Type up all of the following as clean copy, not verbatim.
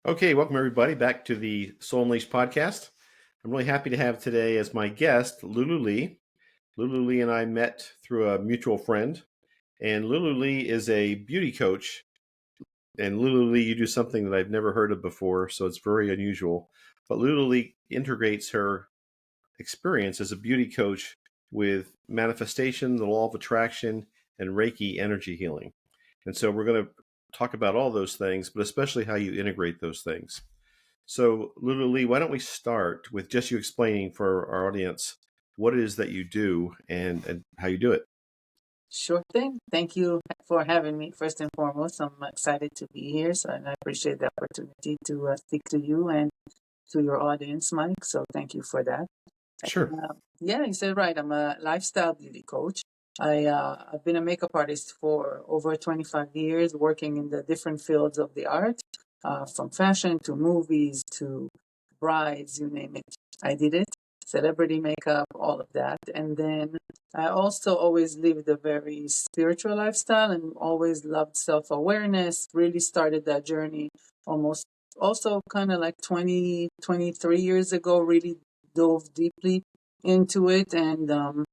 Okay, welcome everybody back to the Soul Unleashed podcast. I'm really happy to have today as my guest Lulu-Lee. Lulu-Lee and I met through a mutual friend, and Lulu-Lee is a beauty coach. And Lulu-Lee, you do something that I've never heard of before, so it's very unusual. But Lulu-Lee integrates her experience as a beauty coach with manifestation, the law of attraction, and Reiki energy healing. And so we're going to talk about all those things, but especially how you integrate those things. So, Lulu-Lee, why don't we start with just you explaining for our audience what it is that you do and how you do it? Sure thing. Thank you for having me. First and foremost, I'm excited to be here, and I appreciate the opportunity to speak to you and to your audience, Mike. So thank you for that. Sure. Yeah, you said right. I'm a lifestyle beauty coach. I've been a makeup artist for over 25 years, working in the different fields of the art, from fashion to movies to brides, you name it. I did it. Celebrity makeup, all of that. And then I also always lived a very spiritual lifestyle and always loved self-awareness. Really started that journey almost also kind of like 23 years ago, really dove deeply into it and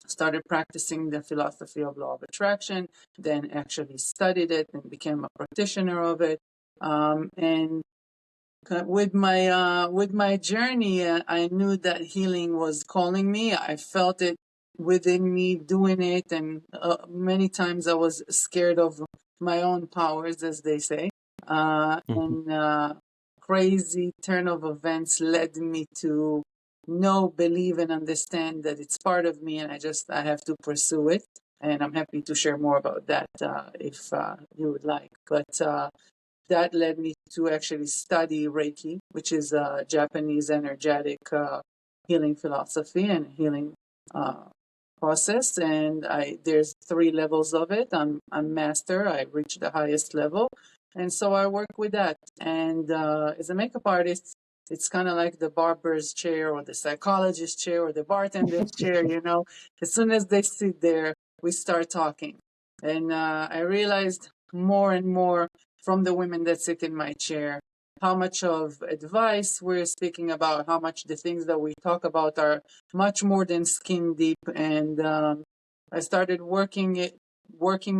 started practicing the philosophy of law of attraction, then actually studied it and became a practitioner of it. And with my journey, I knew that healing was calling me. I felt it within me doing it, and many times I was scared of my own powers, as they say. And crazy turn of events led me to know, believe, and understand that it's part of me, and I have to pursue it. And I'm happy to share more about that if you would like. But that led me to actually study Reiki, which is a Japanese energetic healing philosophy and healing process. And there's 3 levels of it. I'm master. I reached the highest level, and so I work with that. And as a makeup artist, it's kind of like the barber's chair or the psychologist chair or the bartender's chair. As soon as they sit there, we start talking. And I realized more and more from the women that sit in my chair how much of advice we're speaking about, how much the things that we talk about are much more than skin deep. And I started working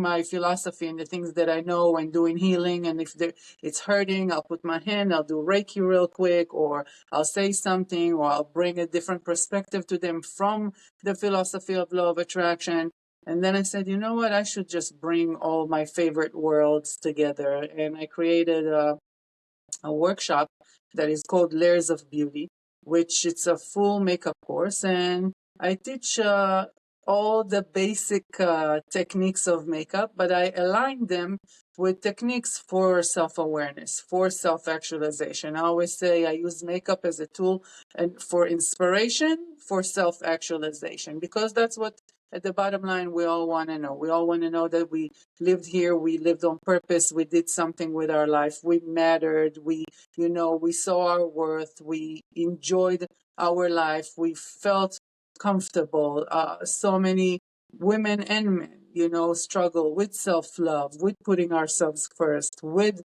my philosophy and the things that I know and doing healing. And if it's hurting, I'll put my hand, I'll do Reiki real quick, or I'll say something, or I'll bring a different perspective to them from the philosophy of law of attraction. And then I said, you know what, I should just bring all my favorite worlds together. And I created a workshop that is called Layers of Beauty, which it's a full makeup course. And I teach all the basic techniques of makeup, but I align them with techniques for self-awareness, for self-actualization. I always say I use makeup as a tool and for inspiration, for self-actualization, because that's what at the bottom line we all want to know. We all want to know that we lived here, we lived on purpose, we did something with our life, we mattered, we saw our worth, we enjoyed our life, we felt comfortable. So many women and men, struggle with self-love, with putting ourselves first, with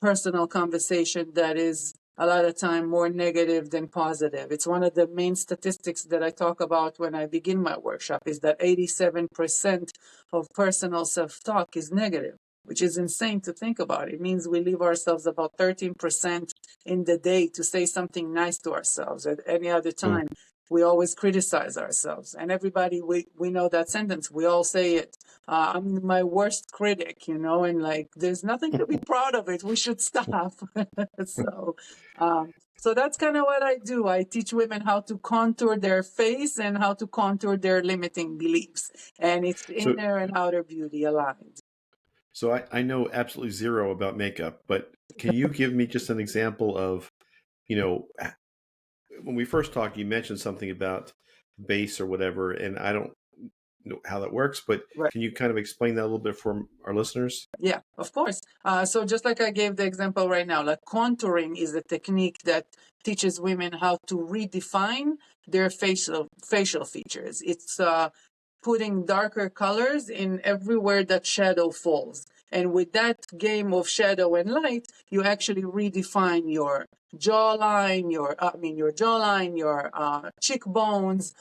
personal conversation that is a lot of time more negative than positive. It's one of the main statistics that I talk about when I begin my workshop is that 87% of personal self-talk is negative, which is insane to think about. It means we leave ourselves about 13% in the day to say something nice to ourselves. At any other time, we always criticize ourselves. And everybody, we know that sentence. We all say it. I'm my worst critic, and there's nothing to be proud of it. We should stop. So that's kind of what I do. I teach women how to contour their face and how to contour their limiting beliefs. And it's inner and outer beauty aligned. So I know absolutely zero about makeup, but can you give me just an example of, when we first talked, you mentioned something about base or whatever, and I don't know how that works, but Right. Can you kind of explain that a little bit for our listeners? Yeah, of course. So just like I gave the example right now, like contouring is a technique that teaches women how to redefine their facial features. It's putting darker colors in everywhere that shadow falls. And with that game of shadow and light, you actually redefine your jawline, your cheekbones,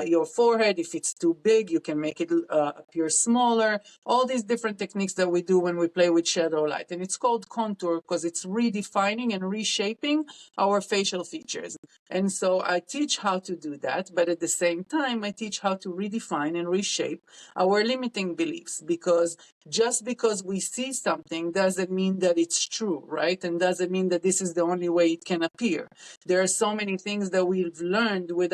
your forehead. If it's too big, you can make it appear smaller. All these different techniques that we do when we play with shadow light. And it's called contour because it's redefining and reshaping our facial features. And so I teach how to do that, but at the same time, I teach how to redefine and reshape our limiting beliefs, because just because we see something doesn't mean that it's true, right? And doesn't mean that this is the only way it can appear. There are so many things that we've learned with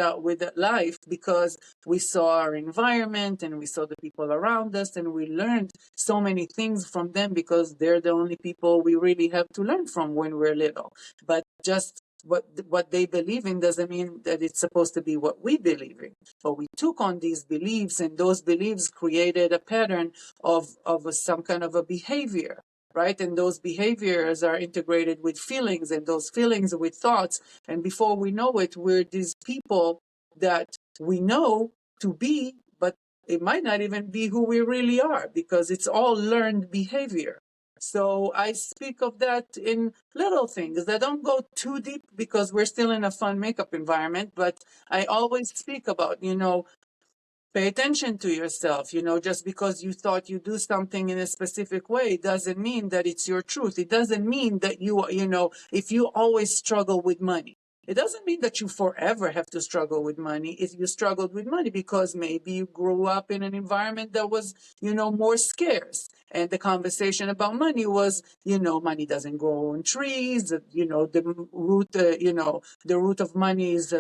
life because we saw our environment and we saw the people around us, and we learned so many things from them because they're the only people we really have to learn from when we're little. But just what they believe in doesn't mean that it's supposed to be what we believe in. But we took on these beliefs, and those beliefs created a pattern of some kind of a behavior, right? And those behaviors are integrated with feelings, and those feelings with thoughts. And before we know it, we're these people that we know to be, but it might not even be who we really are, because it's all learned behavior. So I speak of that in little things that don't go too deep because we're still in a fun makeup environment, but I always speak about, pay attention to yourself. Just because you thought you do something in a specific way doesn't mean that it's your truth. It doesn't mean that if you always struggle with money, it doesn't mean that you forever have to struggle with money. If you struggled with money because maybe you grew up in an environment that was, more scarce. And the conversation about money was, money doesn't grow on trees. The root of money is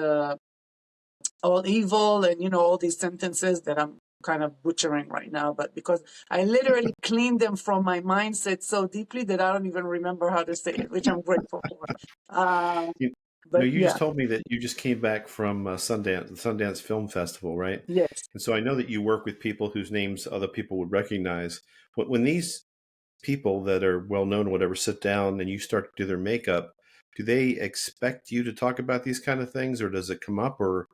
all evil, and all these sentences that I'm kind of butchering right now, but because I literally cleaned them from my mindset so deeply that I don't even remember how to say it, which I'm grateful for. You, But you yeah, just told me that you just came back from Sundance, the Sundance Film Festival, right? yes. And so I know that you work with people whose names other people would recognize. When these people that are well known or whatever sit down and you start to do their makeup, do they expect you to talk about these kind of things, or does it come up, or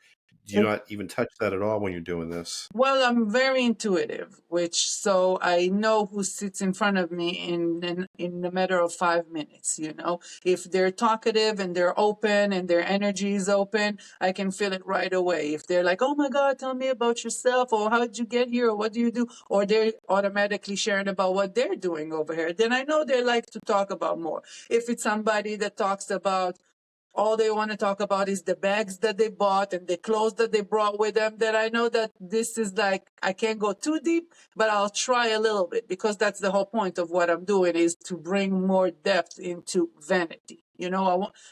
do you not even touch that at all when you're doing this? Well, I'm very intuitive, so I know who sits in front of me in a matter of 5 minutes. If they're talkative and they're open and their energy is open, I can feel it right away. If they're like, "Oh my God, tell me about yourself," or "How did you get here?" or "What do you do?" or they're automatically sharing about what they're doing over here, then I know they like to talk about more. If it's somebody that talks about all they want to talk about is the bags that they bought and the clothes that they brought with them, that I know that this is like, I can't go too deep, but I'll try a little bit, because that's the whole point of what I'm doing, is to bring more depth into vanity.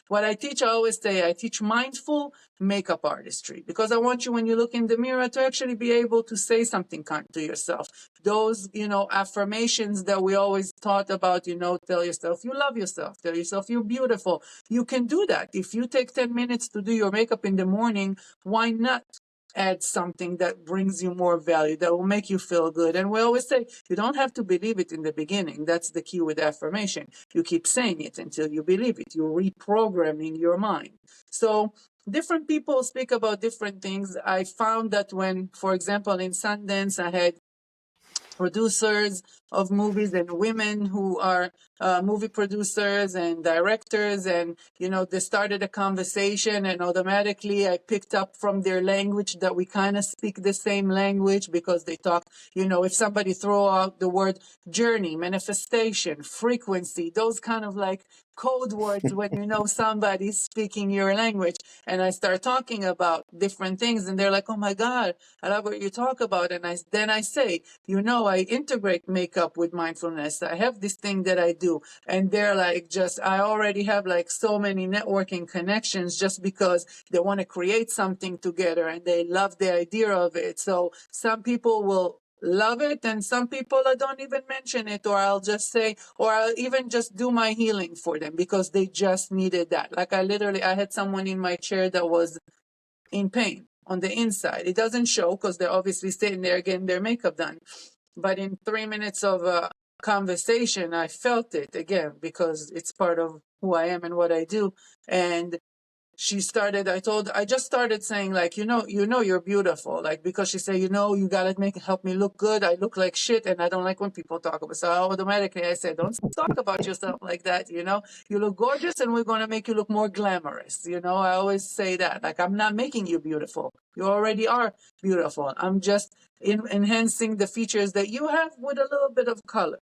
What I teach, I always say, I teach mindful makeup artistry, because I want you, when you look in the mirror, to actually be able to say something kind to yourself. Those, affirmations that we always taught about, tell yourself you love yourself, tell yourself you're beautiful. You can do that. If you take 10 minutes to do your makeup in the morning, why not add something that brings you more value, that will make you feel good? And we always say, you don't have to believe it in the beginning. That's the key with affirmation. You keep saying it until you believe it. You're reprogramming your mind. So different people speak about different things. I found that when, for example, in Sundance, I had producers of movies and women who are movie producers and directors, and they started a conversation, and automatically I picked up from their language that we kind of speak the same language, because they talk, if somebody throw out the word journey, manifestation, frequency, those kind of like code words when somebody's speaking your language, and I start talking about different things, and they're like, "Oh my God, I love what you talk about." And then I say, I integrate makeup with mindfulness. I have this thing that I do. And they're like, I already have like so many networking connections, just because they want to create something together and they love the idea of it. So some people will love it, and some people I don't even mention it, or I'll just say, or I'll even just do my healing for them because they just needed that. Like I had someone in my chair that was in pain on the inside. It doesn't show because they're obviously sitting there getting their makeup done. But in 3 minutes of a conversation, I felt it again, because it's part of who I am and what I do. And I just started saying, like, you're beautiful. Like, because she said, you gotta help me look good. I look like shit and I don't like when people talk about. So automatically I said, don't talk about yourself like that. You look gorgeous and we're going to make you look more glamorous. I always say that, like, I'm not making you beautiful. You already are beautiful. I'm just enhancing the features that you have with a little bit of color.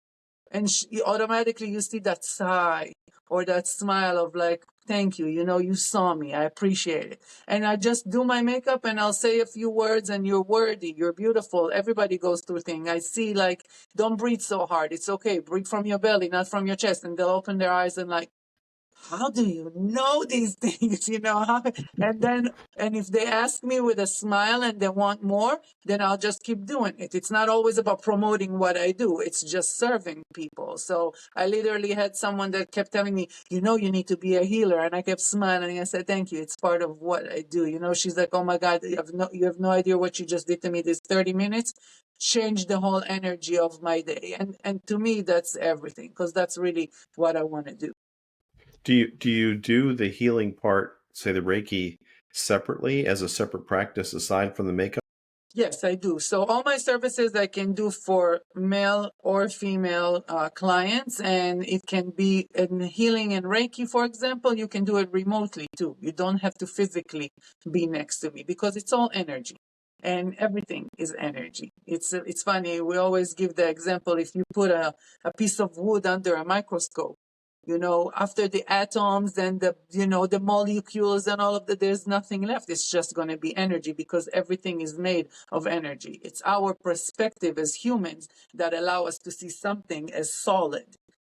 And automatically you see that sigh or that smile of like, thank you, you saw me, I appreciate it. And I just do my makeup and I'll say a few words, and you're worthy, you're beautiful. Everybody goes through things. I see, like, don't breathe so hard. It's okay. Breathe from your belly, not from your chest. And they'll open their eyes and like, how do you know these things? And if they ask me with a smile and they want more, then I'll just keep doing it. It's not always about promoting what I do. It's just serving people. So I literally had someone that kept telling me, you need to be a healer. And I kept smiling. I said, thank you. It's part of what I do. She's like, oh my God, you have no idea what you just did to me. This 30 minutes changed the whole energy of my day. And to me, that's everything, because that's really what I want to do. Do you do the healing part, say the Reiki, separately as a separate practice aside from the makeup? Yes, I do. So all my services I can do for male or female clients, and it can be in healing and Reiki, for example. You can do it remotely too. You don't have to physically be next to me, because it's all energy. And everything is energy. It's funny. We always give the example, if you put a piece of wood under a microscope, after the atoms and the molecules and all of that, there's nothing left. It's just going to be energy, because everything is made of energy. It's our perspective as humans that allow us to see something as solid,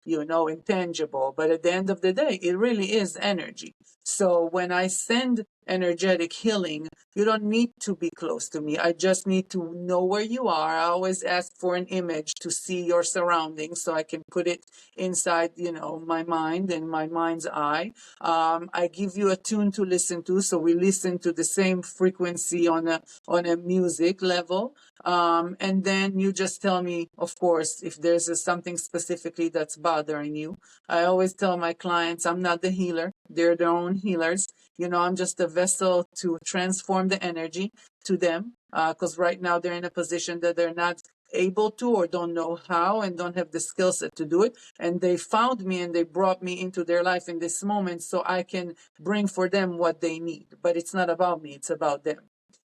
intangible. But at the end of the day, it really is energy. So when I send energetic healing, you don't need to be close to me. I just need to know where you are. I always ask for an image to see your surroundings so I can put it inside, my mind and my mind's eye. I give you a tune to listen to, so we listen to the same frequency on a music level. And then you just tell me, of course, if there's something specifically that's bothering you. I always tell my clients, I'm not the healer. They're their own healers. I'm just a vessel to transform the energy to them, because right now they're in a position that they're not able to, or don't know how, and don't have the skill set to do it. And they found me and they brought me into their life in this moment so I can bring for them what they need. But it's not about me, it's about them.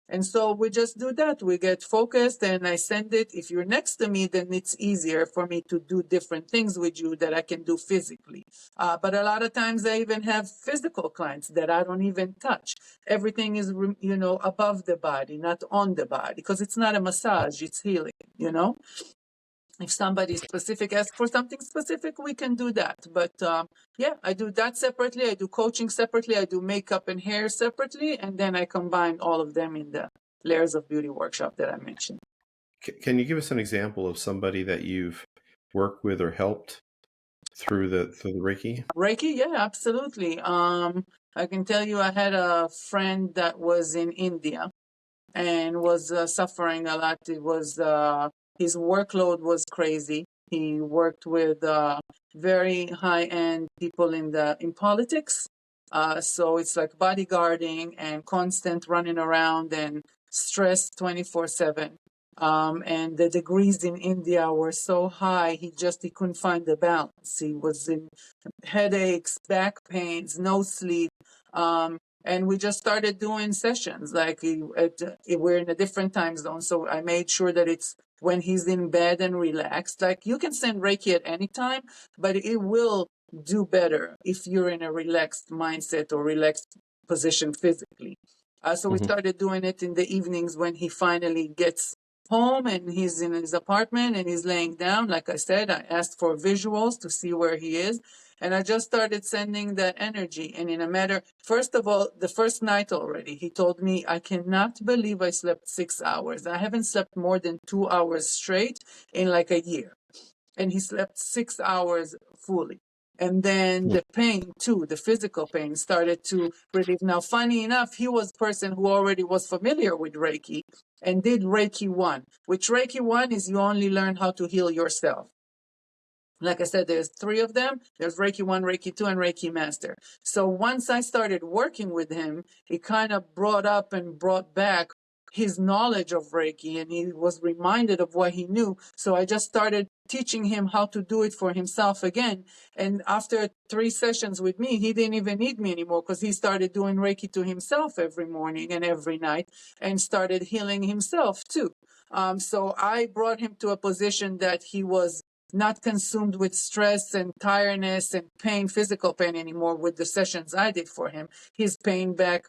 And so we just do that. We get focused and I send it. If you're next to me, then it's easier for me to do different things with you that I can do physically. But a lot of times I even have physical clients that I don't even touch. Everything is, above the body, not on the body, because it's not a massage, it's healing, If somebody specific asks for something specific, we can do that. But yeah, I do that separately. I do coaching separately. I do makeup and hair separately. And then I combine all of them in the Layers of Beauty workshop that I mentioned. Can you give us an example of somebody that you've worked with or helped through the Reiki? Reiki, yeah, absolutely. I can tell you, I had a friend that was in India and was suffering a lot. It was his workload was crazy. He worked with very high-end people in politics. So it's like bodyguarding and constant running around and stress 24/7. And the degrees in India were so high, he couldn't find the balance. He was in headaches, back pains, no sleep. And we just started doing sessions. Like we're in a different time zone, so I made sure that it's when he's in bed and relaxed. Like, you can send Reiki at any time, but it will do better if you're in a relaxed mindset or relaxed position physically. So we started doing it in the evenings when he finally gets home and he's in his apartment and he's laying down. Like I said, I asked for visuals to see where he is. And I just started sending that energy. And first of all, the first night already, he told me, I cannot believe I slept 6 hours. I haven't slept more than 2 hours straight in like a year. And he slept 6 hours fully. And then the pain too, the physical pain started to relieve. Now, funny enough, he was a person who already was familiar with Reiki and did Reiki 1, which Reiki 1 is you only learn how to heal yourself. Like I said, there's 3 of them. There's Reiki 1, Reiki 2, and Reiki Master. So once I started working with him, he kind of brought up and brought back his knowledge of Reiki, and he was reminded of what he knew. So I just started teaching him how to do it for himself again. And after 3 sessions with me, he didn't even need me anymore, because he started doing Reiki to himself every morning and every night, and started healing himself too. So I brought him to a position that he was not consumed with stress and tiredness and pain, physical pain anymore with the sessions I did for him. His back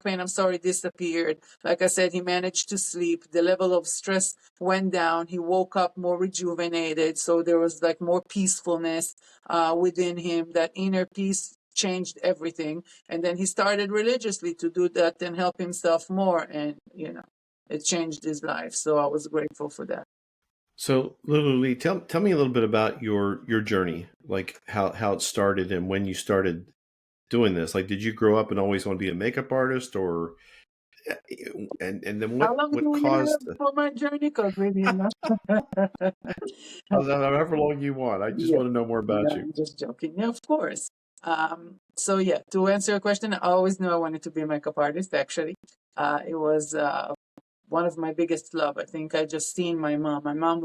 pain, disappeared. Like I said, he managed to sleep. The level of stress went down. He woke up more rejuvenated. So there was like more peacefulness within him. That inner peace changed everything. And then he started religiously to do that and help himself more. And, it changed his life. So I was grateful for that. So, Lulu-Lee, tell me a little bit about your journey, like how it started and when you started doing this. Like, did you grow up and always want to be a makeup artist, or and then How long do what we have caused for my journey? Because maybe enough. however long you want? I just Yeah, want to know more about you. I'm just joking. Yeah, of course. So yeah, to answer your question, I always knew I wanted to be a makeup artist. Actually, it was one of my biggest love. I think I just seen my mom. My mom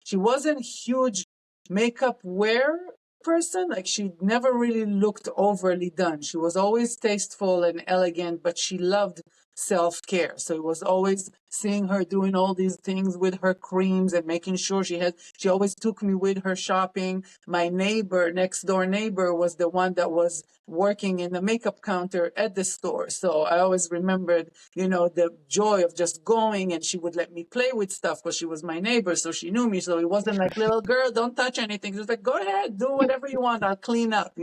she wasn't huge makeup wear person. Like, she never really looked overly done. She was always tasteful and elegant, but she loved self-care. So it was always seeing her doing all these things with her creams and making sure she always took me with her shopping. My next door neighbor was the one that was working in the makeup counter at the store. So I always remembered, the joy of just going, and she would let me play with stuff because she was my neighbor. So she knew me. So it wasn't like, little girl, don't touch anything. It was like, go ahead, do whatever you want. I'll clean up,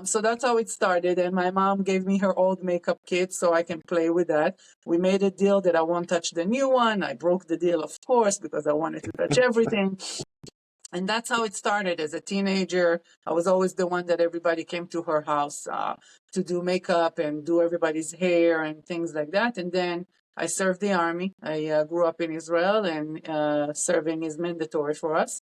So that's how it started. And my mom gave me her old makeup kit so I can play with that. We made a deal that I won't touch the new one. I broke the deal, of course, because I wanted to touch everything. And that's how it started. As a teenager, I was always the one that everybody came to her house to do makeup and do everybody's hair and things like that. And then I served the army. I grew up in Israel, and serving is mandatory for us.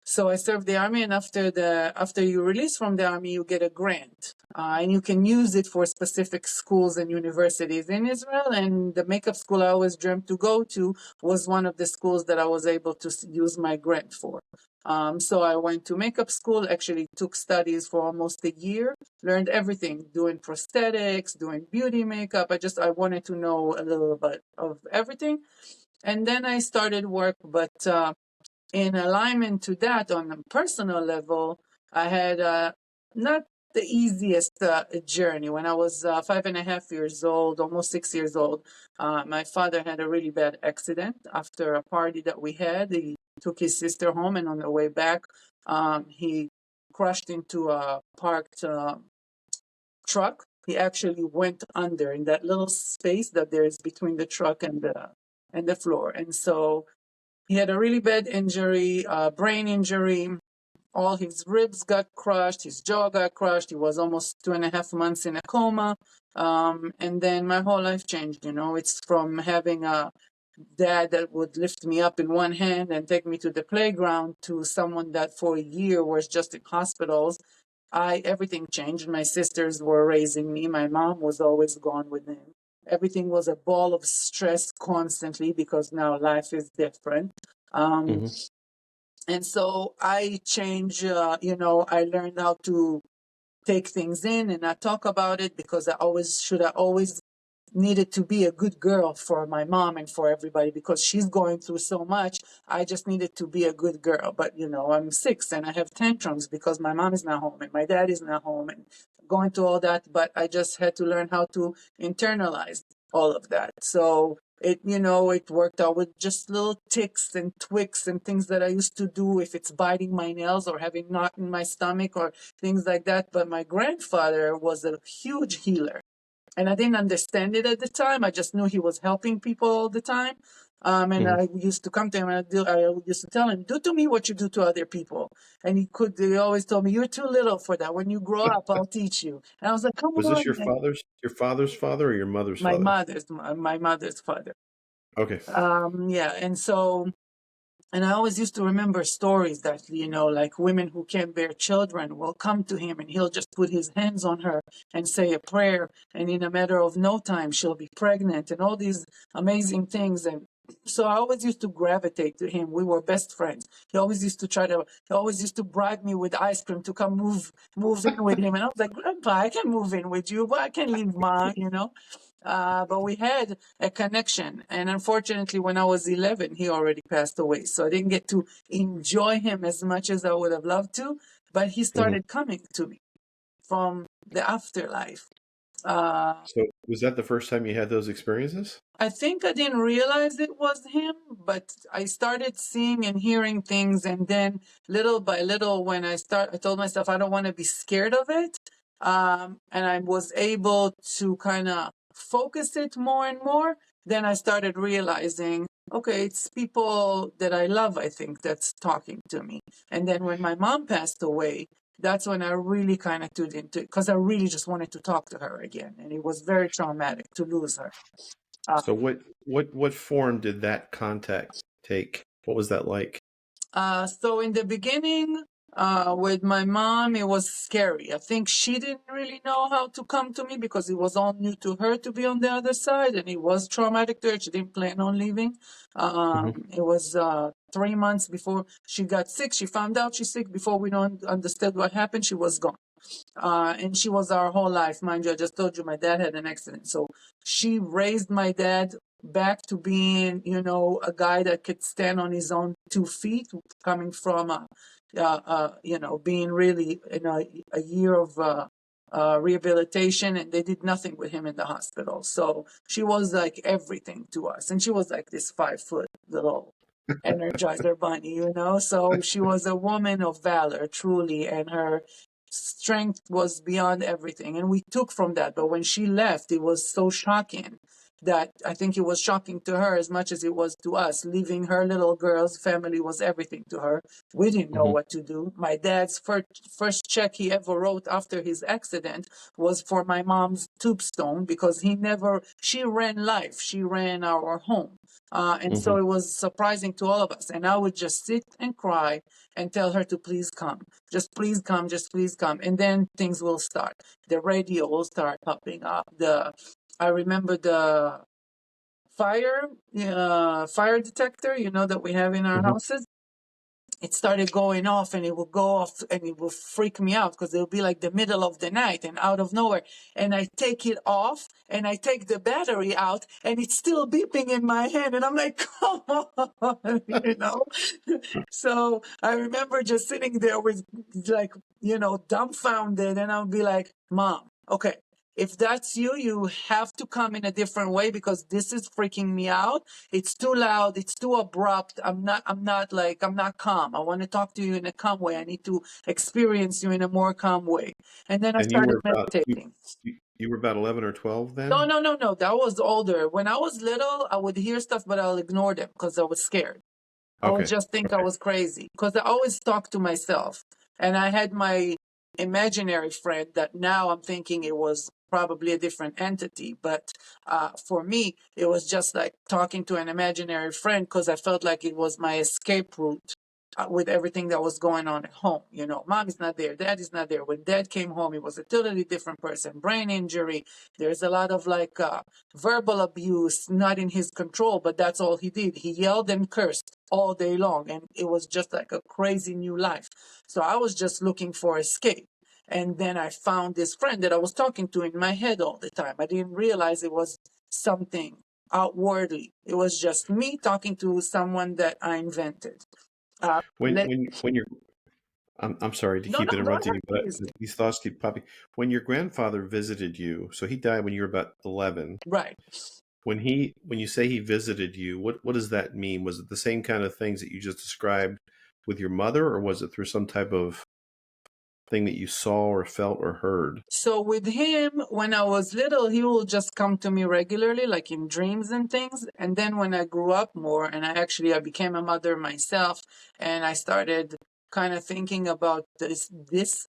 So I served the army, and after you release from the army, you get a grant, and you can use it for specific schools and universities in Israel. And the makeup school I always dreamt to go to was one of the schools that I was able to use my grant for. So I went to makeup school, actually took studies for almost a year, learned everything, doing prosthetics, doing beauty makeup. I wanted to know a little bit of everything. And then I started work, but in alignment to that, on a personal level, I had not the easiest journey. When I was 5.5 years old, almost 6 years old, my father had a really bad accident after a party that we had. He took his sister home, and on the way back, he crashed into a parked truck. He actually went under in that little space that there is between the truck and the floor. And so he had a really bad injury, brain injury. All his ribs got crushed, his jaw got crushed. He was almost 2.5 months in a coma. And then my whole life changed. It's from having a dad that would lift me up in one hand and take me to the playground to someone that for a year was just in hospitals. Everything changed. My sisters were raising me. My mom was always gone with them. Everything was a ball of stress constantly because now life is different. Mm-hmm. And so I changed, I learned how to take things in and not talk about it, because I always needed to be a good girl for my mom and for everybody, because she's going through so much. I just needed to be a good girl. But, I'm 6 and I have tantrums because my mom is not home and my dad is not home and going through all that. But I just had to learn how to internalize all of that. So it worked out with just little ticks and twicks and things that I used to do, if it's biting my nails or having knot in my stomach or things like that. But my grandfather was a huge healer. And I didn't understand it at the time. I just knew he was helping people all the time. And Mm-hmm. I used to come to him and I used to tell him, do to me what you do to other people. And he always told me, you're too little for that. When you grow up, I'll teach you. And I was like, come Was this on. your father's father or your mother's father? My mother's father. Okay. Yeah. And so And I always used to remember stories that, like women who can't bear children will come to him and he'll just put his hands on her and say a prayer. And in a matter of no time, she'll be pregnant and all these amazing things. And so I always used to gravitate to him. We were best friends. He always used to bribe me with ice cream to come move in with him. And I was like, Grandpa, I can move in with you, but I can't leave Ma. But we had a connection. And unfortunately, when I was 11, he already passed away. So I didn't get to enjoy him as much as I would have loved to. But he started coming to me from the afterlife. So was that the first time you had those experiences? I think I didn't realize it was him, but I started seeing and hearing things. And then little by little, I told myself I don't want to be scared of it. And I was able to kind of focus it more and more. Then I started realizing, okay, it's people that I love, I think, that's talking to me. And then when my mom passed away, that's when I really kind of tuned into it, because I really just wanted to talk to her again. And it was very traumatic to lose her. So what form did that contact take? What was that like? So in the beginning, with my mom, it was scary. I think she didn't really know how to come to me because it was all new to her to be on the other side, and it was traumatic to her. She didn't plan on leaving. It was 3 months before she got sick. She found out she's sick before we don't understood what happened. She was gone. And she was our whole life. Mind you, I just told you my dad had an accident. So she raised my dad back to being, a guy that could stand on his own 2 feet, coming from, being really in a year of rehabilitation, and they did nothing with him in the hospital. So she was like everything to us. And she was like this 5 foot little energizer bunny. So she was a woman of valor, truly, and her strength was beyond everything. And we took from that. But when she left, it was so shocking that I think it was shocking to her as much as it was to us. Leaving her little girl's family was everything to her. We didn't know what to do. My dad's first check he ever wrote after his accident was for my mom's tombstone, because she ran life. She ran our home. And so it was surprising to all of us. And I would just sit and cry and tell her to please come. Just please come, just please come. And then things will start. The radio will start popping up. I remember the fire detector, that we have in our houses. It started going off, and it will go off and it will freak me out because it'll be like the middle of the night and out of nowhere. And I take it off and I take the battery out and it's still beeping in my hand. And I'm like, come on. So I remember just sitting there with like, dumbfounded. And I'll be like, Mom, okay, if that's you, you have to come in a different way because this is freaking me out. It's too loud. It's too abrupt. I'm not calm. I want to talk to you in a calm way. I need to experience you in a more calm way. And then I And you started were about meditating. you were about 11 or 12 then? No. That was older. When I was little, I would hear stuff, but I'll ignore them because I was scared. I would just think I was crazy because I always talked to myself. And I had my imaginary friend that now I'm thinking it was probably a different entity. But for me, it was just like talking to an imaginary friend because I felt like it was my escape route with everything that was going on at home. Mom is not there. Dad is not there. When dad came home, he was a totally different person. Brain injury. There's a lot of verbal abuse, not in his control, but that's all he did. He yelled and cursed all day long. And it was just like a crazy new life. So I was just looking for escape. And then I found this friend that I was talking to in my head all the time. I didn't realize it was something outwardly. It was just me talking to someone that I invented. When you're I'm sorry to keep No, go interrupting ahead, you, but please. these thoughts keep popping. When your grandfather visited you, so he died when you were about 11. Right. When you say he visited you, what does that mean? Was it the same kind of things that you just described with your mother, or was it through some type of thing that you saw or felt or heard? So with him, when I was little, he will just come to me regularly, like in dreams and things. And then when I grew up more and I became a mother myself, and I started kind of thinking about this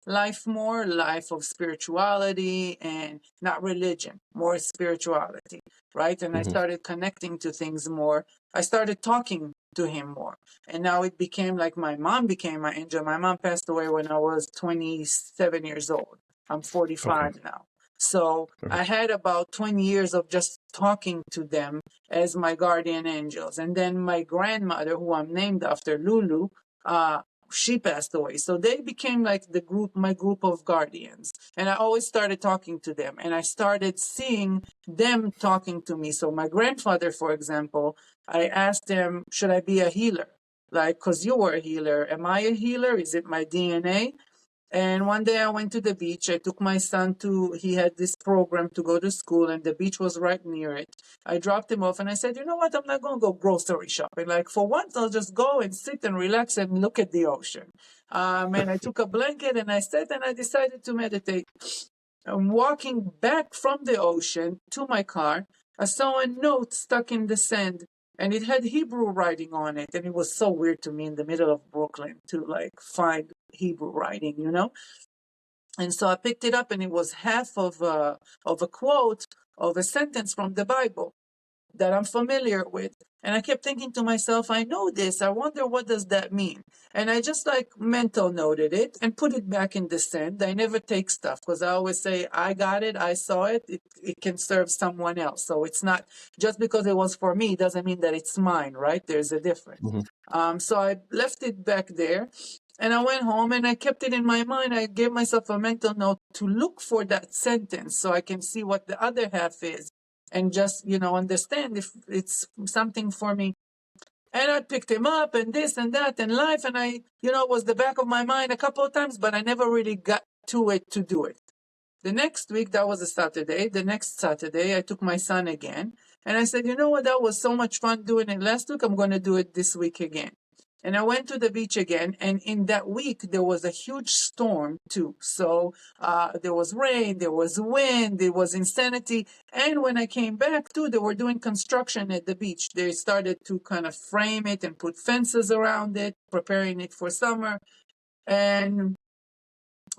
life more, life of spirituality and not religion, more spirituality, right? And I started connecting to things more. I started talking to him more. And now it became like my mom became my angel. My mom passed away when I was 27 years old. I'm 45 now. So I had about 20 years of just talking to them as my guardian angels. And then my grandmother, who I'm named after, Lulu, she passed away. So they became like the group, my group of guardians. And I always started talking to them, and I started seeing them talking to me. So my grandfather, for example, I asked him, should I be a healer? Like, because you were a healer. Am I a healer? Is it my DNA? And one day I went to the beach. I took my son he had this program to go to school, and the beach was right near it. I dropped him off and I said, you know what? I'm not going to go grocery shopping. Like, for once, I'll just go and sit and relax and look at the ocean. And I took a blanket and I sat and I decided to meditate. I'm walking back from the ocean to my car. I saw a note stuck in the sand, and it had Hebrew writing on it. And it was so weird to me in the middle of Brooklyn to like find Hebrew writing, you know? And so I picked it up, and it was half of a quote of a sentence from the Bible that I'm familiar with. And I kept thinking to myself, I know this. I wonder what does that mean? And I just like mental noted it and put it back in the sand. I never take stuff because I always say, I got it, I saw it, it can serve someone else. So it's not just because it was for me doesn't mean that it's mine, right? There's a difference. So I left it back there. And I went home and I kept it in my mind. I gave myself a mental note to look for that sentence so I can see what the other half is and just, understand if it's something for me. And I picked him up and this and that and life. And I, was the back of my mind a couple of times, but I never really got to it to do it. The next week, that was a Saturday. The next Saturday, I took my son again. And I said, you know what? That was so much fun doing it last week. I'm going to do it this week again. And I went to the beach again, and in that week, there was a huge storm too. So there was rain, there was wind, there was insanity. And when I came back too, they were doing construction at the beach. They started to kind of frame it and put fences around it, preparing it for summer. And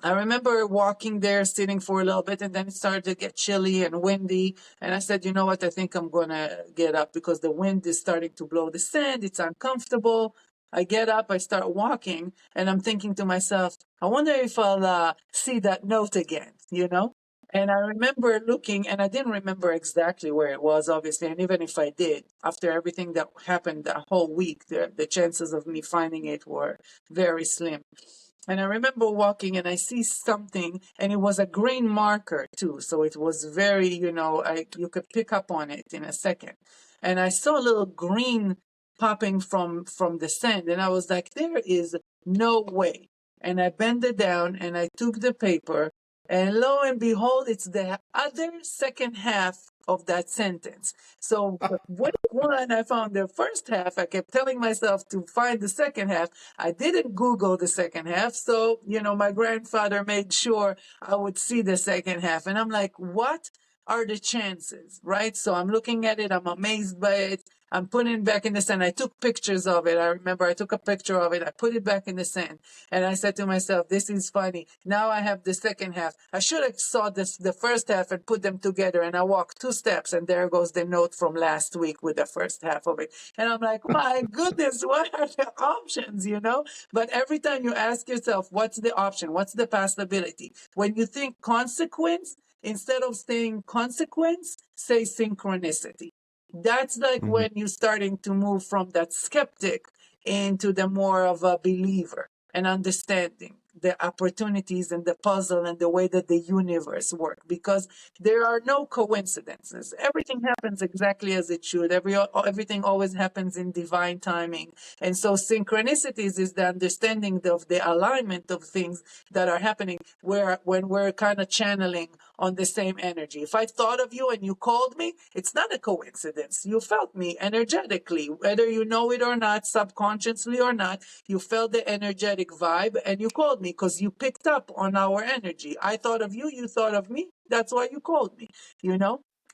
I remember walking there, sitting for a little bit, and then it started to get chilly and windy. And I said, you know what, I think I'm going to get up because the wind is starting to blow the sand. It's uncomfortable. I get up, I start walking, and I'm thinking to myself, I wonder if I'll see that note again, And I remember looking, and I didn't remember exactly where it was, obviously. And even if I did, after everything that happened that whole week, the chances of me finding it were very slim. And I remember walking and I see something, and it was a green marker too. So it was very, you could pick up on it in a second. And I saw a little green popping from the sand, and I was like, there is no way. And I bent it down and I took the paper, and lo and behold, it's the other second half of that sentence. So week one, I found the first half. I kept telling myself to find the second half. I didn't Google the second half. So, my grandfather made sure I would see the second half. And I'm like, what are the chances, right? So I'm looking at it. I'm amazed by it. I'm putting it back in the sand. I took pictures of it. I remember I took a picture of it. I put it back in the sand. And I said to myself, this is funny. Now I have the second half. I should have saw the first half and put them together. And I walked 2 steps, and there goes the note from last week with the first half of it. And I'm like, my goodness, what are the options, But every time you ask yourself, what's the option? What's the possibility? When you think consequence, instead of saying consequence, say synchronicity. That's like when you're starting to move from that skeptic into the more of a believer and understanding the opportunities and the puzzle and the way that the universe works, because there are no coincidences. Everything happens exactly as it should. Everything always happens in divine timing. And so synchronicities is the understanding of the alignment of things that are happening when we're kind of channeling on the same energy. If I thought of you and you called me, it's not a coincidence. You felt me energetically, whether you know it or not, subconsciously or not, you felt the energetic vibe and you called me because you picked up on our energy. I thought of you, you thought of me. That's why you called me,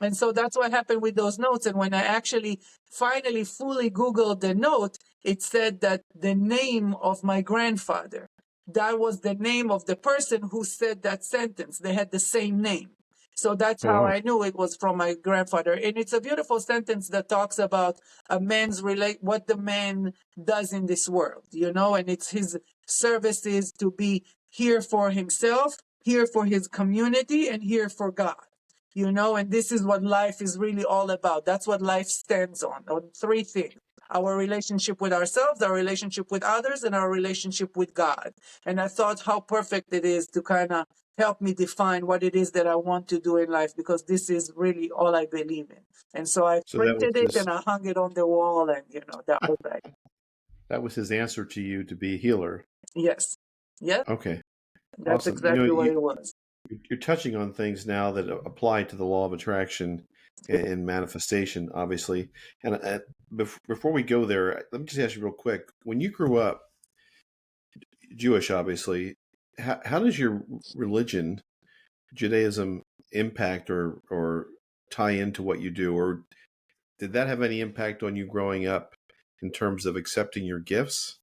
And so that's what happened with those notes. And when I actually finally fully Googled the note, it said that the name of my grandfather, that was the name of the person who said that sentence. They had the same name. So that's how I knew it was from my grandfather. And it's a beautiful sentence that talks about a man's what the man does in this world, and it's his service is to be here for himself, here for his community, and here for God. And this is what life is really all about. That's what life stands on three things: our relationship with ourselves, our relationship with others, and our relationship with God. And I thought how perfect it is to kind of help me define what it is that I want to do in life, because this is really all I believe in. And so I So printed it and I hung it on the wall, and that was like, that was his answer to you to be a healer. yes. Yep. Okay. That's Awesome. exactly what it was. You're touching on things now that apply to the law of attraction and manifestation, obviously. And before we go there, let me just ask you real quick. When you grew up, Jewish, obviously, how does your religion, Judaism, impact or tie into what you do? Or did that have any impact on you growing up in terms of accepting your gifts?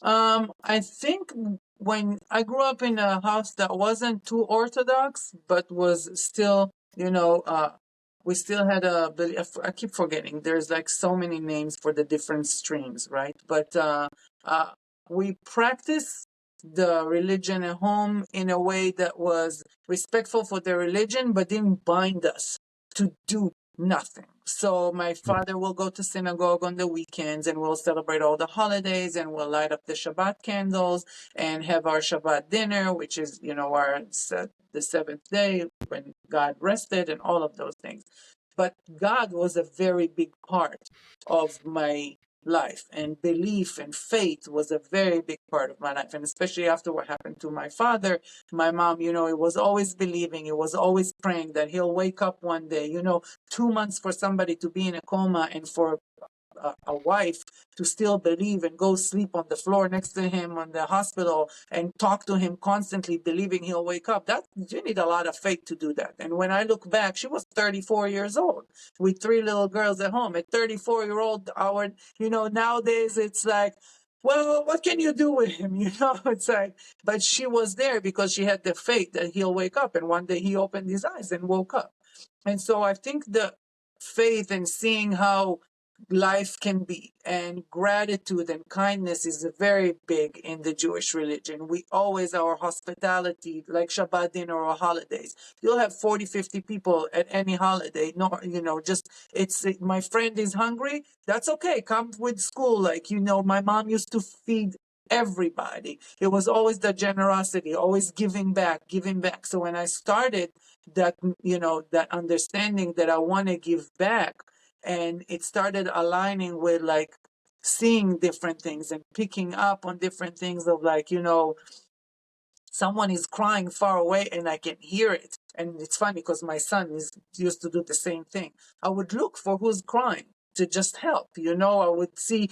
I think when I grew up in a house that wasn't too orthodox, but was still, we still had I keep forgetting. There's like so many names for the different streams, right? But we practice the religion at home in a way that was respectful for the religion, but didn't bind us to do nothing. So my father will go to synagogue on the weekends, and we'll celebrate all the holidays, and we'll light up the Shabbat candles and have our Shabbat dinner, which is, the seventh day when God rested, and all of those things. But God was a very big part of my life, and belief and faith was a very big part of my life. And especially after what happened to my father, my mom, it was always believing, it was always praying that he'll wake up one day. 2 months for somebody to be in a coma, and for a wife to still believe and go sleep on the floor next to him on the hospital and talk to him constantly, believing he'll wake up. That you need a lot of faith to do that. And when I look back, she was 34 years old with 3 little girls at home. At 34-year-old, nowadays it's like, well, what can you do with him? It's like, but she was there because she had the faith that he'll wake up. And one day he opened his eyes and woke up. And so I think the faith and seeing how life can be, and gratitude and kindness is very big in the Jewish religion. We always, our hospitality, like Shabbat dinner or holidays, you'll have 40-50 people at any holiday. No, just it's my friend is hungry, that's okay, come with school. Like, my mom used to feed everybody. It was always the generosity, always giving back. So when I started that, that understanding that I want to give back, and it started aligning with like seeing different things and picking up on different things of like, someone is crying far away and I can hear it. And it's funny because my son used to do the same thing. I would look for who's crying to just help. I would see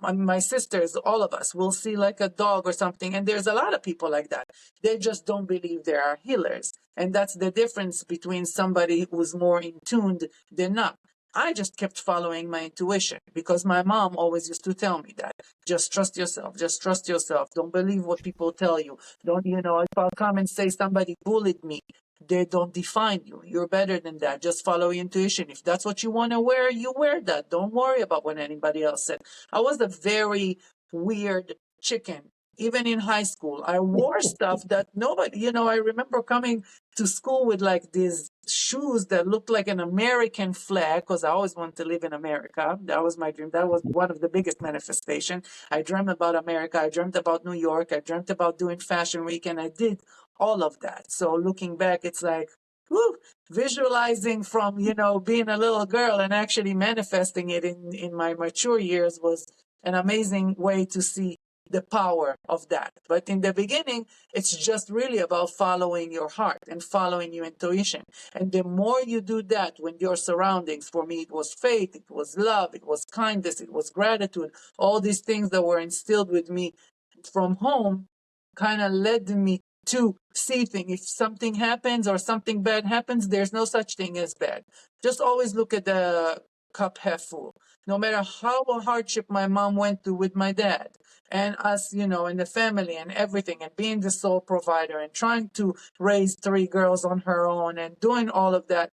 my sisters, all of us will see like a dog or something. And there's a lot of people like that. They just don't believe there are healers. And that's the difference between somebody who's more in tuned than not. I just kept following my intuition because my mom always used to tell me that. Just trust yourself. Just trust yourself. Don't believe what people tell you. Don't, if I'll come and say somebody bullied me, they don't define you. You're better than that. Just follow your intuition. If that's what you want to wear, you wear that. Don't worry about what anybody else said. I was a very weird chicken. Even in high school, I wore stuff that nobody, I remember coming to school with like these shoes that looked like an American flag, because I always wanted to live in America. That was my dream. That was one of the biggest manifestations. I dreamt about America. I dreamt about New York. I dreamt about doing Fashion Week, and I did all of that. So looking back, it's like, whew, visualizing from, being a little girl and actually manifesting it in my mature years was an amazing way to see the power of that. But in the beginning, it's just really about following your heart and following your intuition. And the more you do that when your surroundings, for me, it was faith, it was love, it was kindness, it was gratitude, all these things that were instilled with me from home kind of led me to see things. If something happens or something bad happens, there's no such thing as bad. Just always look at the cup half full. No matter how hardship my mom went through with my dad, and us, and the family and everything, and being the sole provider and trying to raise 3 girls on her own and doing all of that,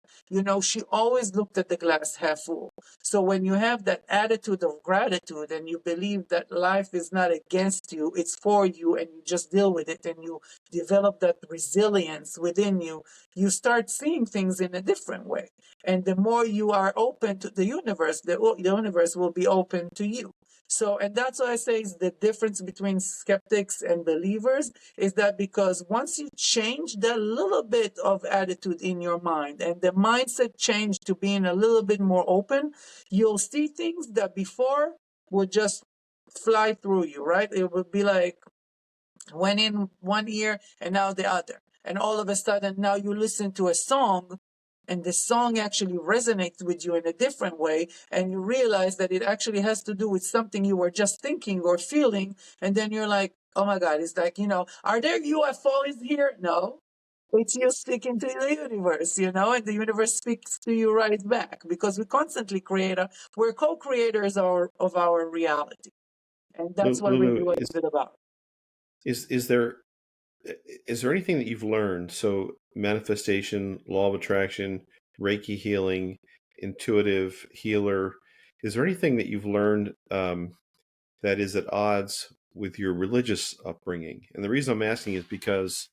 she always looked at the glass half full. So when you have that attitude of gratitude and you believe that life is not against you, it's for you, and you just deal with it and you develop that resilience within you, you start seeing things in a different way. And the more you are open to the universe, the universe will be open to you. So, and that's what I say is the difference between skeptics and believers, is that because once you change that little bit of attitude in your mind and the mindset change to being a little bit more open, you'll see things that before would just fly through you, right? It would be like went in one ear and now the other. And all of a sudden now you listen to a song and the song actually resonates with you in a different way, and you realize that it actually has to do with something you were just thinking or feeling, and then you're like, oh my God, it's like, are there UFOs here? No. It's you speaking to the universe, and the universe speaks to you right back, because we constantly we're co-creators of our reality. And that's what Lulu, really what it's about. is there anything that you've learned? So manifestation, law of attraction, Reiki healing, intuitive healer. Is there anything that you've learned that is at odds with your religious upbringing? And the reason I'm asking is because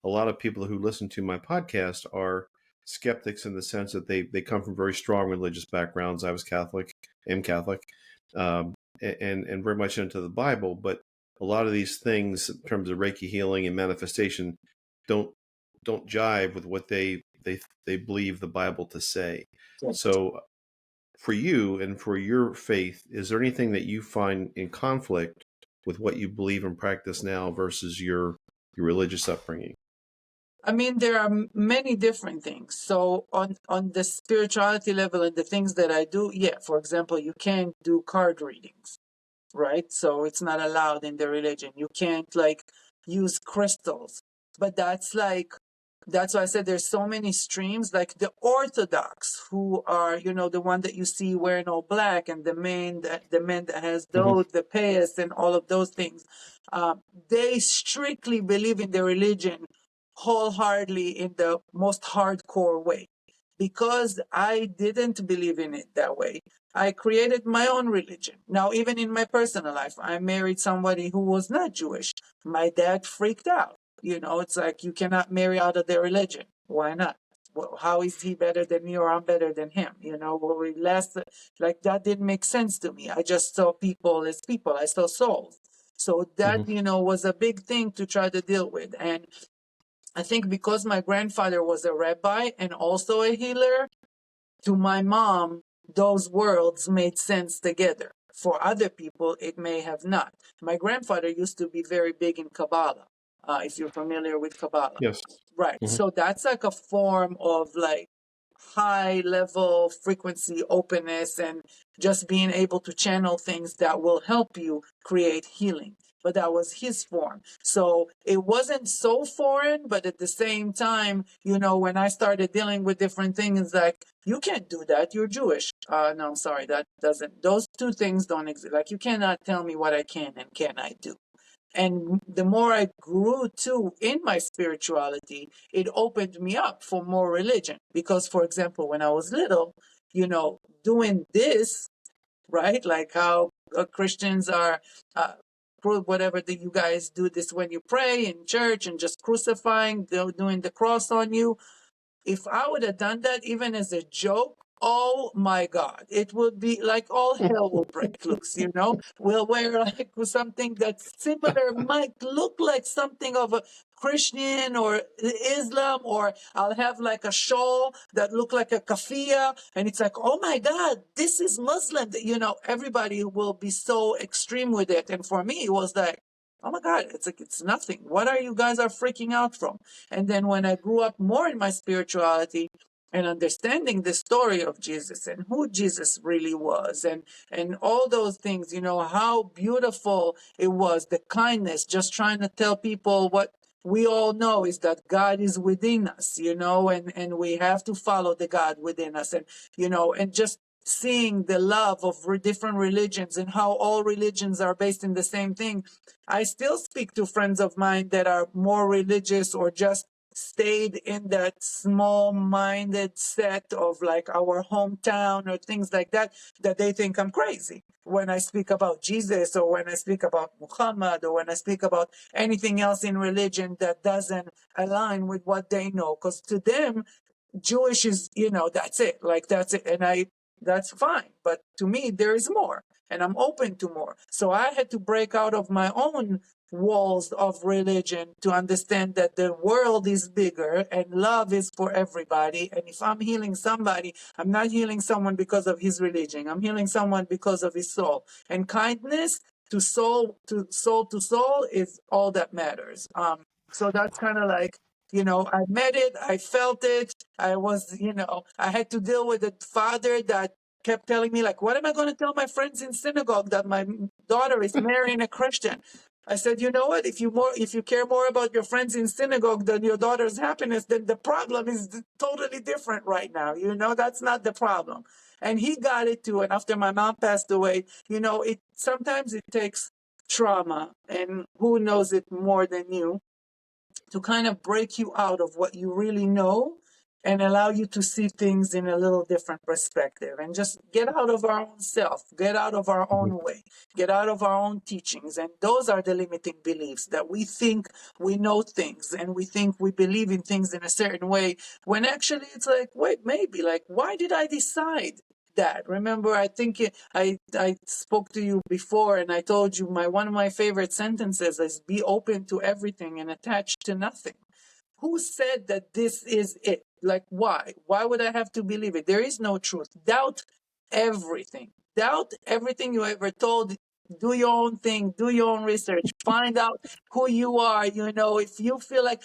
a lot of people who listen to my podcast are skeptics in the sense that they come from very strong religious backgrounds. I was Catholic, am Catholic, and very much into the Bible, but a lot of these things in terms of Reiki healing and manifestation don't jive with what they believe the Bible to say. So for you and for your faith, is there anything that you find in conflict with what you believe and practice now versus your religious upbringing? I mean, there are many different things. So on the spirituality level and the things that I do, yeah, for example, you can't do card readings, right? So it's not allowed in the religion. You can't use crystals. But that's why I said there's so many streams, like the Orthodox, who are, the one that you see wearing all black, and the man that has those, the payas and all of those things. They strictly believe in the religion wholeheartedly in the most hardcore way. Because I didn't believe in it that way, I created my own religion. Now, even in my personal life, I married somebody who was not Jewish. My dad freaked out. It's like, you cannot marry out of their religion. Why not? Well, how is he better than me, or I'm better than him? That didn't make sense to me. I just saw people as people. I saw souls. So that, was a big thing to try to deal with. And I think because my grandfather was a rabbi and also a healer, to my mom, those worlds made sense together. For other people, it may have not. My grandfather used to be very big in Kabbalah, if you're familiar with Kabbalah. Yes. Right. So that's like a form of high level frequency openness and just being able to channel things that will help you create healing. But that was his form. So it wasn't so foreign, but at the same time, when I started dealing with different things, like, you can't do that, you're Jewish. No, I'm sorry, those two things don't exist. Like, you cannot tell me what I can and cannot do. And the more I grew too in my spirituality, it opened me up for more religion. Because, for example, when I was little, doing this, right? Like how Christians are, whatever that you guys do this when you pray in church and just crucifying, doing the cross on you. If I would have done that even as a joke, oh my God, it would be like all hell will break loose, We'll wear something that's similar, might look like something of a Christian or Islam, or I'll have like a shawl that look like a kafia, and it's like, oh my God, this is Muslim. Everybody will be so extreme with it. And for me, it was like, oh my God, it's like, it's nothing. What are you guys are freaking out from? And then when I grew up more in my spirituality and understanding the story of Jesus and who Jesus really was, and all those things, how beautiful it was, the kindness, just trying to tell people what we all know is that God is within us, and we have to follow the God within us. And, and just seeing the love of different religions and how all religions are based in the same thing. I still speak to friends of mine that are more religious or just stayed in that small-minded set of like our hometown or things like that, that they think I'm crazy when I speak about Jesus or when I speak about Muhammad or when I speak about anything else in religion that doesn't align with what they know. Because to them, Jewish is, that's it. Like, that's it. And that's fine. But to me, there is more. And I'm open to more. So I had to break out of my own walls of religion to understand that the world is bigger and love is for everybody. And if I'm healing somebody, I'm not healing someone because of his religion. I'm healing someone because of his soul. And kindness to soul is all that matters. So that's kind of like, I met it, I felt it. I was, I had to deal with a father that kept telling me, like, what am I going to tell my friends in synagogue that my daughter is marrying a Christian? I said, you know what? If you care more about your friends in synagogue than your daughter's happiness, then the problem is totally different right now. That's not the problem. And he got it too. And after my mom passed away, sometimes it takes trauma, and who knows it more than you, to kind of break you out of what you really know and allow you to see things in a little different perspective, and just get out of our own self, get out of our own way, get out of our own teachings. And those are the limiting beliefs, that we think we know things and we think we believe in things in a certain way, when actually it's like, wait, maybe, like, why did I decide that? Remember, I think I spoke to you before, and I told you one of my favorite sentences is, be open to everything and attached to nothing. Who said that this is it? Like, why? Why would I have to believe it? There is no truth. Doubt everything. Doubt everything you ever told. Do your own thing. Do your own research. Find out who you are. If you feel like,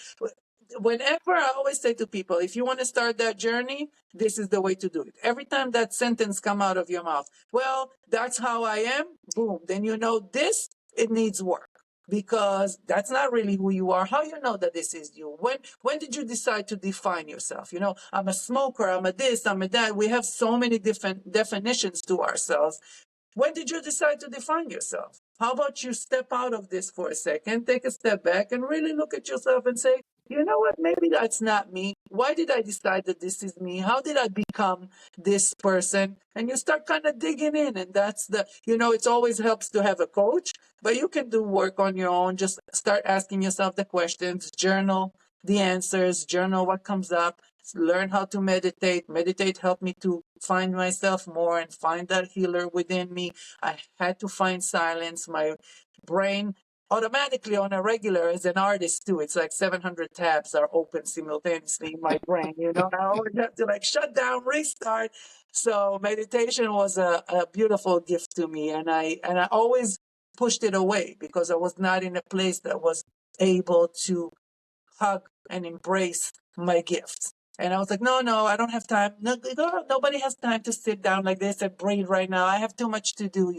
whenever I always say to people, if you want to start that journey, this is the way to do it. Every time that sentence come out of your mouth, well, that's how I am, boom, then this, it needs work, because that's not really who you are. How you know that this is you? When did you decide to define yourself? I'm a smoker, I'm a this, I'm a that. We have so many different definitions to ourselves. When did you decide to define yourself? How about you step out of this for a second, take a step back, and really look at yourself and say, you know what, maybe that's not me. Why did I decide that this is me? How did I become this person? And you start kind of digging in. And that's it always helps to have a coach, but you can do work on your own. Just start asking yourself the questions, journal the answers, journal what comes up, learn how to meditate. Meditate helped me to find myself more and find that healer within me. I had to find silence. My brain automatically, on a regular, as an artist too, it's like 700 tabs are open simultaneously in my brain. I always have to like shut down, restart. So meditation was a beautiful gift to me, and I always pushed it away because I was not in a place that was able to hug and embrace my gifts. And I was like, no, I don't have time. No, nobody has time to sit down like this and breathe right now. I have too much to do.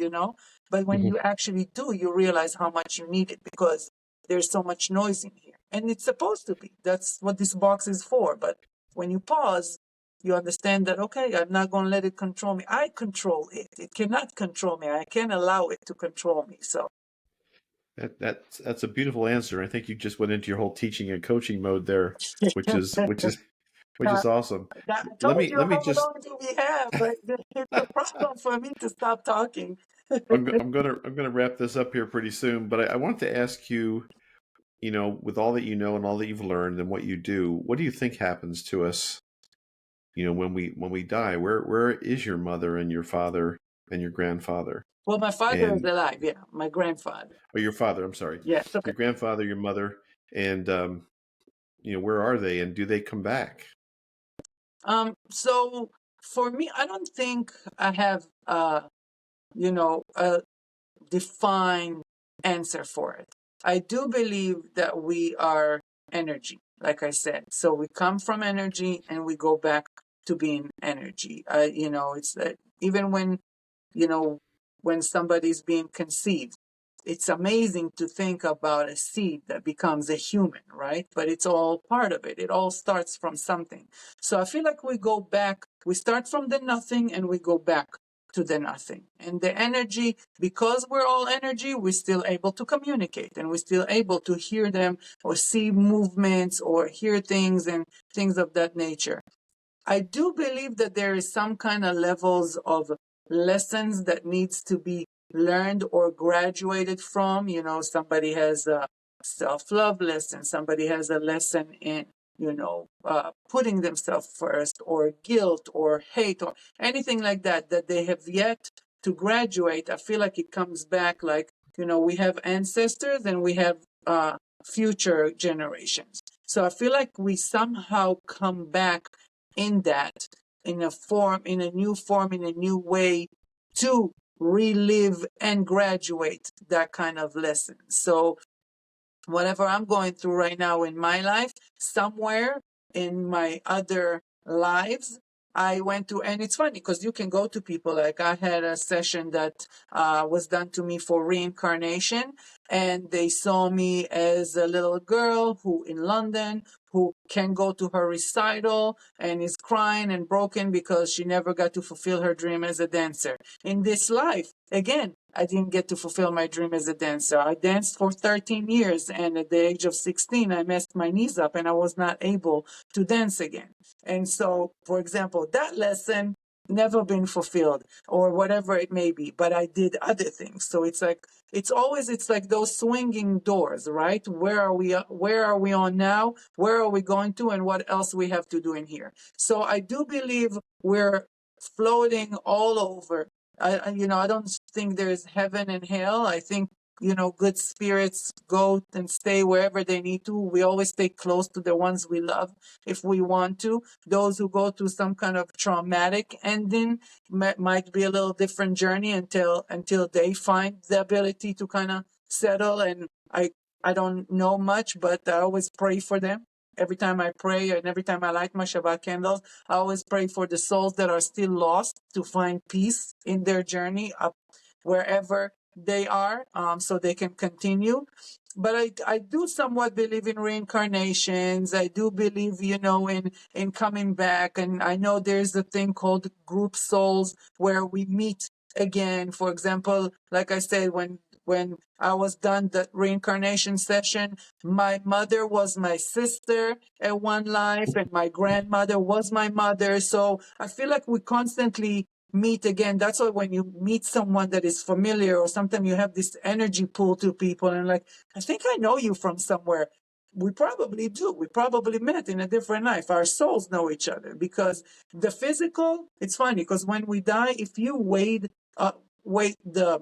But when you actually do, you realize how much you need it, because there's so much noise in here. And it's supposed to be. That's what this box is for. But when you pause, you understand that, okay, I'm not going to let it control me. I control it. It cannot control me. I can't allow it to control me. So That's a beautiful answer. I think you just went into your whole teaching and coaching mode there, which is awesome. I Let told me you let me how just long do we have, but it's a problem for me to stop talking. I'm gonna wrap this up here pretty soon, but I want to ask you, with all that you know and all that you've learned and what you do, what do you think happens to us, when we die? Where is your mother and your father and your grandfather? Well, my father is And alive. Yeah, my grandfather. your father, I'm sorry, Yeah, it's okay. your grandfather, your mother, and where are they, and do they come back? So for me, I don't think I have a defined answer for it. I do believe that we are energy, like I said. So we come from energy and we go back to being energy. It's that even you know, when somebody's being conceived, it's amazing to think about a seed that becomes a human, right? But it's all part of it. It all starts from something. So I feel like we go back We start from the nothing and we go back to the nothing. And the energy, because we're all energy, we're still able to communicate and we're still able to hear them or see movements or hear things and things of that nature. I do believe that there is some kind of levels of lessons that needs to be learned or graduated from. You know, somebody has a self-love lesson, somebody has a lesson in, putting themselves first, or guilt or hate or anything like that, that they have yet to graduate. I feel like it comes back like, we have ancestors and we have future generations. So I feel like we somehow come back in that, in a form, in a new form, in a new way, to relive and graduate that kind of lesson. So whatever I'm going through right now in my life, somewhere in my other lives, I went to, and it's funny because you can go to people, like I had a session that was done to me for reincarnation, and they saw me as a little girl who in London, who can go to her recital and is crying and broken because she never got to fulfill her dream as a dancer. In this life, again, I didn't get to fulfill my dream as a dancer. I danced for 13 years, and at the age of 16, I messed my knees up and I was not able to dance again. And so, for example, that lesson never been fulfilled or whatever it may be, but I did other things. So it's like those swinging doors, right? Where are we on now? Where are we going to, and what else we have to do in here? So I do believe we're floating all over. I don't think there's heaven and hell. I think, good spirits go and stay wherever they need to. We always stay close to the ones we love if we want to. Those who go through some kind of traumatic ending might be a little different journey until they find the ability to kind of settle. And I don't know much, but I always pray for them. Every time I pray and every time I light my Shabbat candles, I always pray for the souls that are still lost to find peace in their journey up wherever they are, so they can continue. But I do somewhat believe in reincarnations. I do believe, in coming back. And I know there's a thing called group souls where we meet again. For example, like I said, when I was done the reincarnation session, my mother was my sister at one life, and my grandmother was my mother. So I feel like we constantly meet again. That's why when you meet someone that is familiar, or sometimes you have this energy pull to people, and like, I think I know you from somewhere. We probably do. We probably met in a different life. Our souls know each other, because the physical, it's funny, because when we die, if you weigh the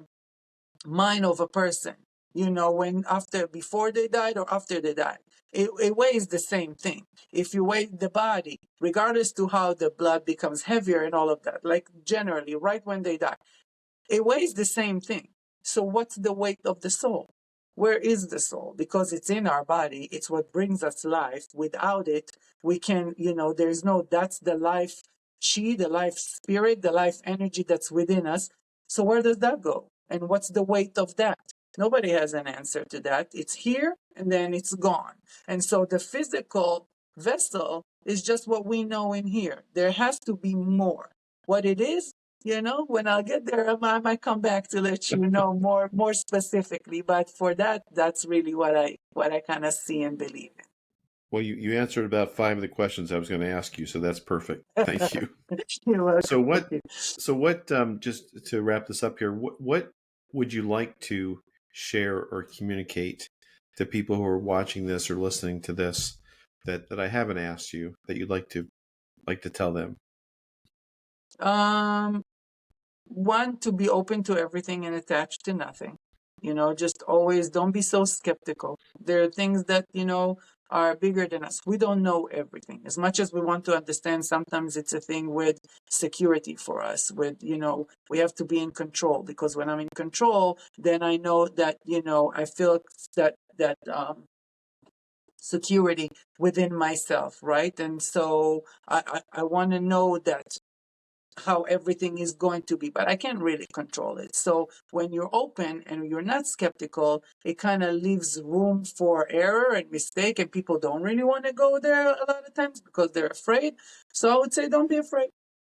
mind of a person, before they died or after they died, it weighs the same thing. If you weigh the body, regardless to how the blood becomes heavier and all of that, like generally right when they die, it weighs the same thing. So what's the weight of the soul? Where is the soul? Because it's in our body. It's what brings us life. Without it, we can, that's the life chi, the life spirit, the life energy that's within us. So where does that go? And what's the weight of that? Nobody has an answer to that. It's here and then it's gone. And so the physical vessel is just what we know in here. There has to be more. What it is, when I'll get there, I might come back to let you know more specifically. But for that, that's really what I kind of see and believe in. Well, you answered about 5 of the questions I was going to ask you, so that's perfect. Thank you. You're welcome. So what, just to wrap this up here, what would you like to share or communicate to people who are watching this or listening to this that I haven't asked you, that you'd like to tell them? One, to be open to everything and attached to nothing. Just always don't be so skeptical. There are things that, are bigger than us. We don't know everything. As much as we want to understand, sometimes it's a thing with security for us, with, we have to be in control, because when I'm in control, then I know that, I feel that security within myself, right? And so I want to know that how everything is going to be, but I can't really control it. So when you're open and you're not skeptical, it kind of leaves room for error and mistake, and people don't really want to go there a lot of times because they're afraid. So I would say, don't be afraid.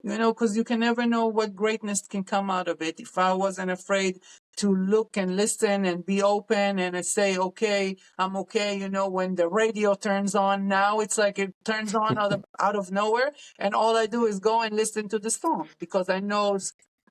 because you can never know what greatness can come out of it. If I wasn't afraid to look and listen and be open and say, okay, I'm okay, when the radio turns on now, it's like it turns on out of nowhere, and all I do is go and listen to the song because I know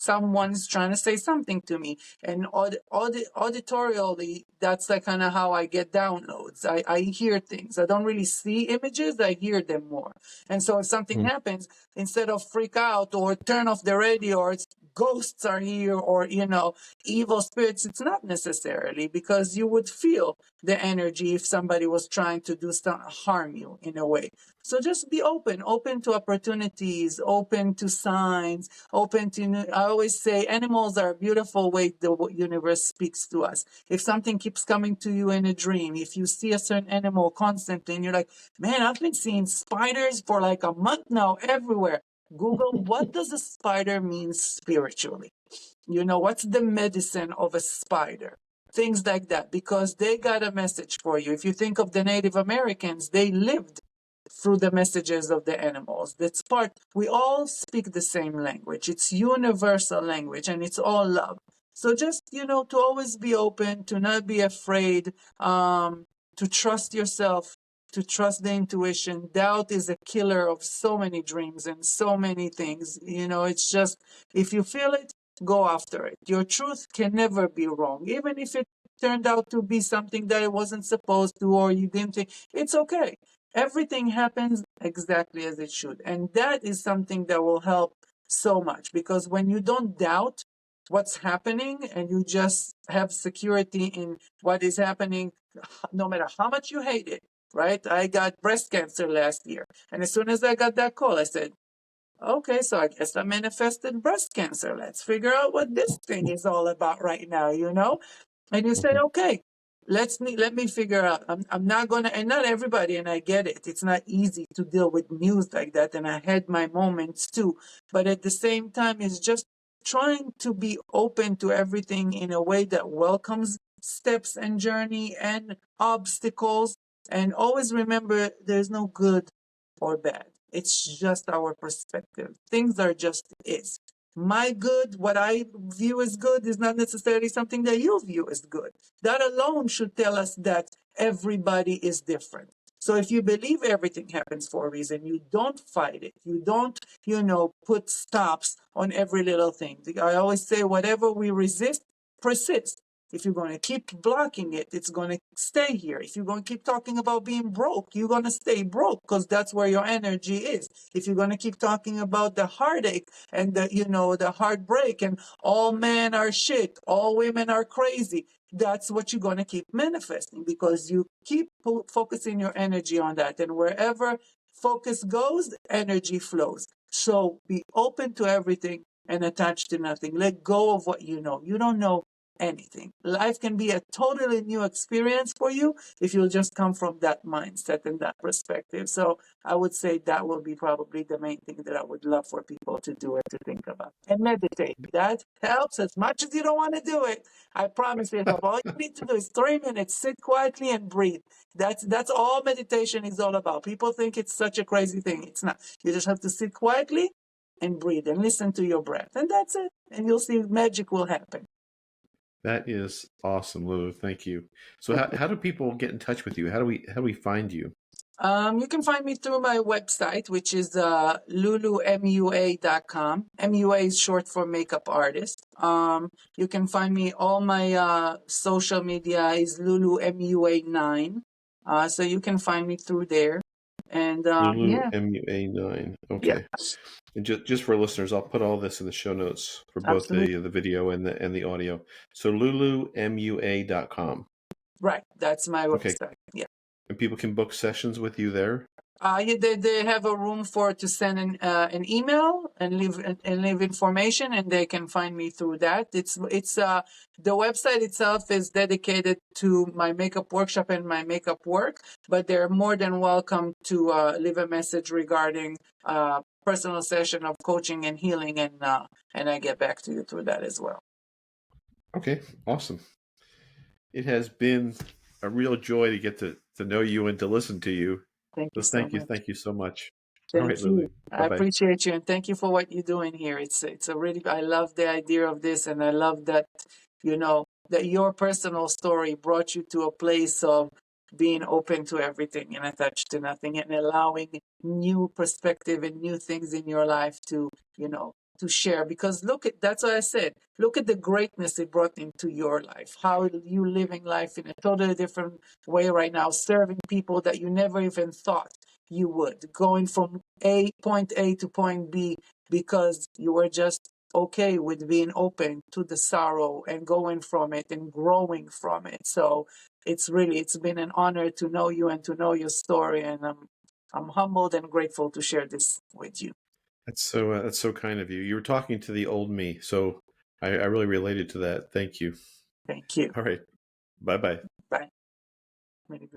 someone's trying to say something to me. And auditorially, that's like kind of how I get downloads. I hear things. I don't really see images, I hear them more. And so if something happens, instead of freak out or turn off the radio or it's ghosts are here or evil spirits, it's not necessarily, because you would feel the energy if somebody was trying to harm you in a way. So just be open to opportunities, open to signs, open to, I always say animals are a beautiful way the universe speaks to us. If something keeps coming to you in a dream, if you see a certain animal constantly and you're like, man, I've been seeing spiders for like a month now everywhere. Google, what does a spider mean spiritually? What's the medicine of a spider? Things like that, because they got a message for you. If you think of the Native Americans, they lived through the messages of the animals. That's part, we all speak the same language. It's universal language and it's all love. So just, to always be open, to not be afraid, to trust yourself, to trust the intuition. Doubt is a killer of so many dreams and so many things. It's just, if you feel it, go after it. Your truth can never be wrong. Even if it turned out to be something that it wasn't supposed to, or you didn't think, it's okay. Everything happens exactly as it should. And that is something that will help so much, because when you don't doubt what's happening and you just have security in what is happening, no matter how much you hate it, right? I got breast cancer last year. And as soon as I got that call, I said, okay, so I guess I manifested breast cancer. Let's figure out what this thing is all about right now, And you say, okay, let me figure out. I'm not gonna, and not everybody, and I get it. It's not easy to deal with news like that, and I had my moments too. But at the same time, it's just trying to be open to everything in a way that welcomes steps and journey and obstacles, and always remember there's no good or bad. It's just our perspective. Things are just is. My good, what I view as good, is not necessarily something that you view as good. That alone should tell us that everybody is different. So if you believe everything happens for a reason, you don't fight it. You don't, put stops on every little thing. I always say, whatever we resist, persists. If you're going to keep blocking it, it's going to stay here. If you're going to keep talking about being broke, you're going to stay broke, because that's where your energy is. If you're going to keep talking about the heartache and the heartbreak and all men are shit, all women are crazy, that's what you're going to keep manifesting, because you keep focusing your energy on that. And wherever focus goes, energy flows. So be open to everything and attached to nothing. Let go of what you know. You don't know anything. Life can be a totally new experience for you if you'll just come from that mindset and that perspective. So I would say that will be probably the main thing that I would love for people to do and to think about. And meditate. That helps as much as you don't want to do it. I promise you, all you need to do is 3 minutes, sit quietly and breathe. That's all meditation is all about. People think it's such a crazy thing. It's not. You just have to sit quietly and breathe and listen to your breath. And that's it. And you'll see magic will happen. That is awesome, Lulu. Thank you. So how do people get in touch with you? How do we find you? You can find me through my website, which is lulumua.com. MUA is short for makeup artist. You can find me, all my social media is LuluMUA9. So you can find me through there. And Lulu yeah. MUA9. Yeah. Okay. And just for listeners, I'll put all this in the show notes for both the video and the audio. So lulumua.com. Right. That's my Okay. website. Yeah. And people can book sessions with you there? Yeah, they have a room to send an email and leave information, and they can find me through that. It's the website itself is dedicated to my makeup workshop and my makeup work, but they're more than welcome to leave a message regarding personal session of coaching and healing, and I get back to you through that as well. Okay, awesome. It has been a real joy to get to know you and to listen to you. Thank you So thank you much. so much. All right, Thank Lulu. you. Bye I bye. appreciate you and thank you for what you're doing here. It's a really I love the idea of this and I love that that your personal story brought you to a place of being open to everything and attached to nothing and allowing new perspective and new things in your life to share because that's what I said. Look at the greatness it brought into your life. How you living life in a totally different way right now, serving people that you never even thought you would, going from point A to point B because you were just okay with being open to the sorrow and going from it and growing from it. So it's been an honor to know you and to know your story, and I'm humbled and grateful to share this with you. That's so kind of you. You were talking to the old me, so I really related to that. Thank you. Thank you. All right. Bye bye. Bye. Many blessings.